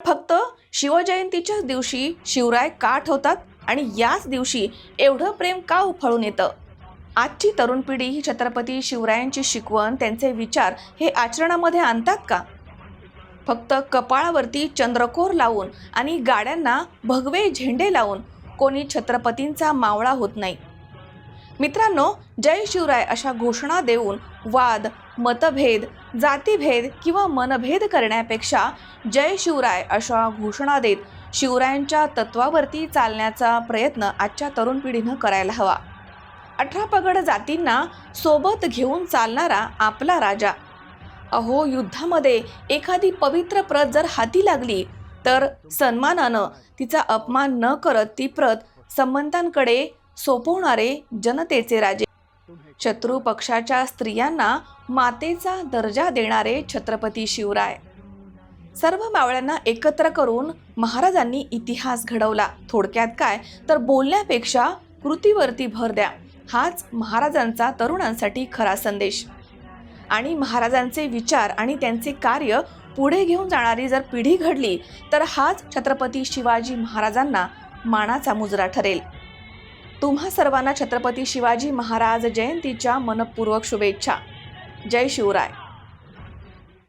फक्त शिवजयंतीच्याच दिवशी शिवराय का आठवतात आणि याच दिवशी एवढं प्रेम का उफाळून येतं? आजची तरुण पिढी ही छत्रपती शिवरायांची शिकवण, त्यांचे विचार हे आचरणामध्ये आणतात का? फक्त कपाळावरती चंद्रकोर लावून आणि गाड्यांना भगवे झेंडे लावून कोणी छत्रपतींचा मावळा होत नाही. मित्रांनो, जय शिवराय अशा घोषणा देऊन वाद, मतभेद, जातीभेद किंवा मनभेद करण्यापेक्षा जय शिवराय अशा घोषणा देत शिवरायांच्या तत्वावरती चालण्याचा प्रयत्न आजच्या तरुण पिढीनं करायला हवा. 18 पगड जातींना सोबत घेऊन चालणारा आपला राजा. अहो, युद्धामध्ये एखादी पवित्र प्रत जर हाती लागली तर सन्मानानं तिचा अपमान न करत ती प्रत संबंधांकडे सोपवणारे जनतेचे राजे. शत्रू पक्षाच्या स्त्रियांना मातेचा दर्जा देणारे छत्रपती शिवराय. सर्व मावळ्यांना एकत्र करून महाराजांनी इतिहास घडवला. थोडक्यात काय तर बोलण्यापेक्षा कृतीवरती भर द्या, हाच महाराजांचा तरुणांसाठी खरा संदेश. आणि महाराजांचे विचार आणि त्यांचे कार्य पुढे घेऊन जाणारी जर पिढी घडली तर हाच छत्रपती शिवाजी महाराजांना मानाचा मुजरा ठरेल. तुम्हा सर्वांना छत्रपती शिवाजी महाराज जयंतीच्या मनपूर्वक शुभेच्छा. जय शिवराय.